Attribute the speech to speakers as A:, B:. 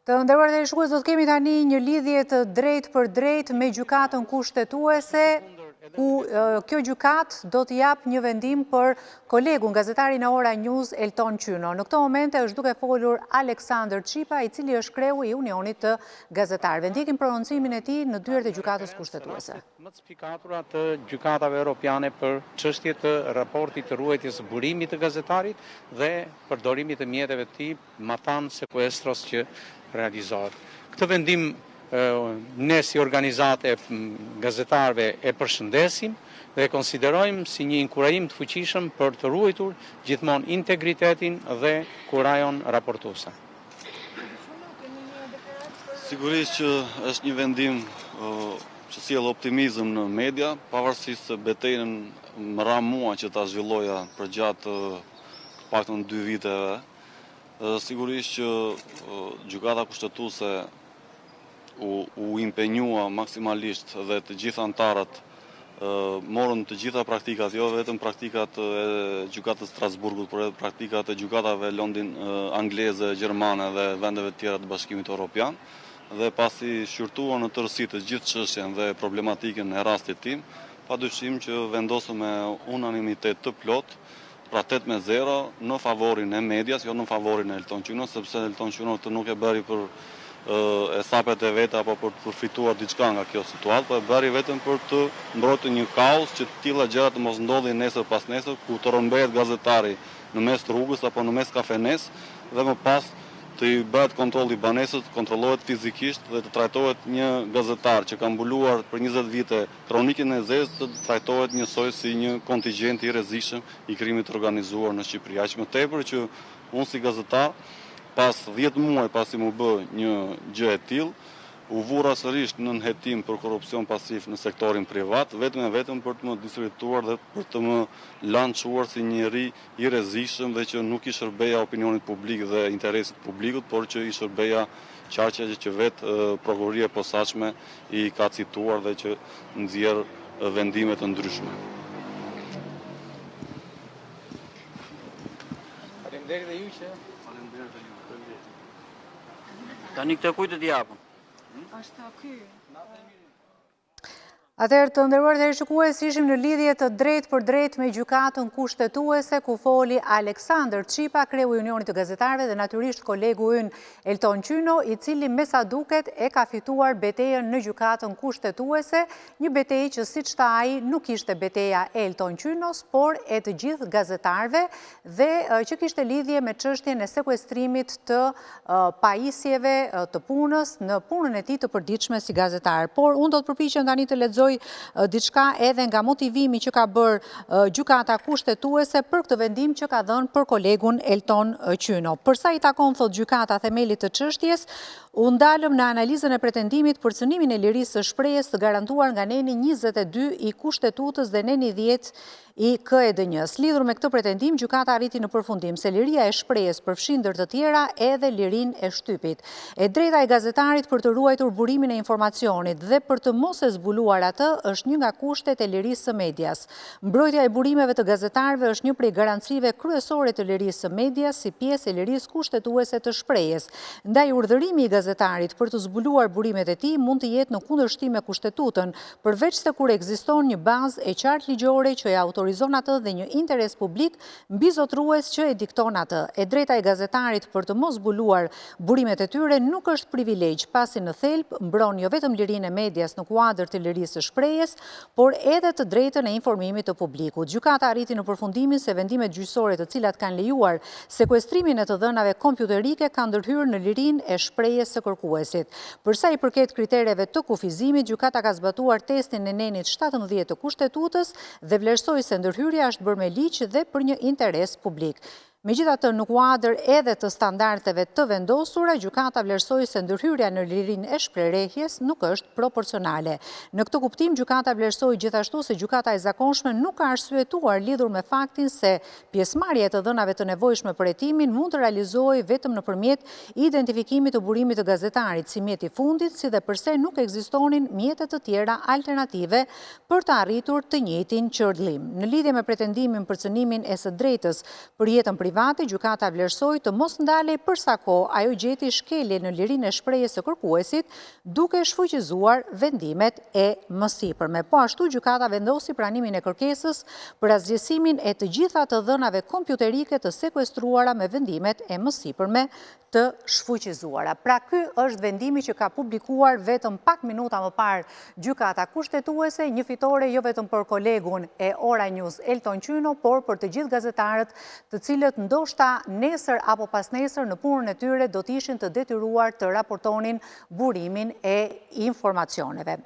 A: Të nderuar dhe shikues, do të kemi tani një lidhje të drejtë për drejtë me gjykatën kushtetuese, ku kjo gjykat do të jap një vendim për kolegun gazetarin e Ora News Elton Qyno. Në këto momente është duke folur Aleksandër Qipa, i cili është kreu i Unionit të Gazetarëve. Ndjekim prononcimin e tij në dyert e gjykatës kushtetuese.
B: Më të spikatura të gjykatave europiane për çështje të raportit të ruajtjes së burimit të gazetarit dhe përdorimit të mjeteve të tij, matan sekuestros që realizohet. Këtë vendim ne si organizate gazetarëve e përshëndesim dhe konsiderojmë si një inkurajim të fuqishëm për të ruajtur gjithmonë integritetin dhe kurajon raportuese.
C: Sigurisht që është një vendim që sjell optimizëm në media, pavarësisht se betejën më ra mua që ta zhvilloja përgjatë paktën 2 viteve. Sigurisht që gjykata kushtetuese u impenjua maksimalisht dhe të gjithë antarët morën të gjitha praktikat, jo vetëm praktikat e gjykatës Strasburgut, por edhe praktikat e gjykatave Londin angleze, gjermane dhe vendeve tjera të Bashkimit Evropian. Dhe pasi shqyrtuan në tërësi të gjithë çështjen dhe problematikën e rastit tim, padyshim që vendosëm me unanimitet të plot, pra 8-0 në favorin e medias, jo në favorin e Elton Qyno, sepse Elton Qyno të nuk e bëri për sapet e veta apo për të përfituar diçka nga kjo situatë, por e bëri vetëm për të mbrojtur një kaos që të tilla gjëra të mos ndodhin nesër pas nesër, ku të rrëmbehet gazetari në mes të rrugës apo në mes kafenes dhe më pas të i bëhet kontrolli banesës, të kontrollohet fizikisht dhe të trajtohet një gazetar që ka mbuluar për 20 vite kronikën e zezë, të trajtohet njësoj si një kontingjent i rrezikshëm i krimit të organizuar në Shqipëri. Aq më tepër që unë si gazetar, pas 10 muaj pasi mu bë një gjë e tillë, u vura sërish në nënhetim për korrupsion pasiv në sektorin privat, vetëm e vetëm për të më diskredituar dhe për të më lançuar si njëri i rrezikshëm dhe që nuk i shërbeja opinionit publik dhe interesit publikut, por që i shërbeja qarqe që vetë prokuroria e posaçme i ka cituar dhe që nxjerr vendime të ndryshme.
B: Faleminderit dhe ju që
D: tani këtë kujt të japën?
A: Është ky. Atëherë të nderuar dhe shikues, ishim në lidhje të drejtë për drejtë me gjykatën kushtetuese, ku foli Aleksandër Qipa, kreu i Unionit të Gazetarëve dhe natyrisht kolegu ynë Elton Qyno, i cili me sa duket e ka fituar betejën në gjykatën kushtetuese, një betejë që siç tha ai nuk ishte beteja e Elton Qynos, por e të gjithë gazetarëve dhe që kishte lidhje me çështjen e sekuestrimit të pajisjeve të punës në punën e tij të përditshme si gazetar. Por unë do të përpiqem tani të lexoj diçka edhe nga motivimi që ka bërë gjykata kushtetuese për këtë vendim që ka dhënë për kolegun Elton Qyno. Për sa i takon, thot gjykata, themelit të çështjes, u ndalëm në analizën e pretendimit për cënimin e lirisë së shprehjes të garantuar nga neni 22 i kushtetutës dhe neni 10 i KED-njës. Lidhur me këtë pretendim, gjykata arriti në përfundim se liria e shprehjes përfshin ndër të tjera edhe lirinë e shtypit. E drejta e gazetarit për të ruajtur burimin e informacionit dhe për të mos e zbuluar atë është një nga kushtet e lirisë së medias. Mbrojtja e burimeve të gazetarëve është një prej garancive kryesore të lirisë së medias si pjesë e lirisë kushtetuese të shprehjes. Ndaj urdhërimi i gazetarit për të zbuluar burimet e tij mund të jetë në kundërshtim me kushtetutën, përveç se kur ekziston një bazë e qartë ligjore që e autorizon atë dhe një interes publik mbizotrues që e dikton atë. E drejta e gazetarit për të mos zbuluar burimet e tyre nuk është privilegj, pasi në thelb mbron jo vetëm lirinë e medias në kuadër të lirisë së shprehjes, por edhe të drejtën e informimit të publikut. Gjykata arriti në përfundimin se vendimet gjyqësore të cilat kanë lejuar sekuestrimin e të dhënave kompjuterike kanë ndërhyrë në lirinë e shprehjes së kërkuesit. Për sa i përket kritereve të kufizimit, gjykata ka zbatuar testin e nenit 17 të kushtetutës dhe vlerësoi se ndërhyrja është bërë me ligj dhe për një interes publik. Megjithatë, në kuadër edhe të standardeve të vendosura, gjykata vlerësoi se ndërhyrja në lirinë e shprehjes nuk është proporcionale. Në këtë kuptim, gjykata vlerësoi gjithashtu se gjykata e zakonshme nuk ka arsyetuar lidhur me faktin se pjesëmarrja e të dhënave të nevojshme për hetimin mund të realizohej vetëm nëpërmjet identifikimit të burimit të gazetarit si mjet i fundit, si dhe përse nuk ekzistonin mjete të tjera alternative për të arritur të njëjtin qëllim. Në lidhje me pretendimin për cënimin e së drejtës për jetën private, private, gjykata vlerësoi të mos ndalej për sa kohë ajo gjeti shkelje në lirinë e shprehjes së kërkuesit, duke shfuqizuar vendimet e mësipërme. Po ashtu gjykata vendosi pranimin e kërkesës për asgjësimin e të gjitha të dhënave kompjuterike të sekuestruara me vendimet e mësipërme të shfuqizuara. Pra ky është vendimi që ka publikuar vetëm pak minuta më parë gjykata kushtetuese, një fitore jo vetëm për kolegun e Ora News Elton Qyno, por për të gjithë gazetarët të cilët ndoshta nesër apo pas nesër në punën e tyre do të ishin të detyruar të raportonin burimin e informacioneve.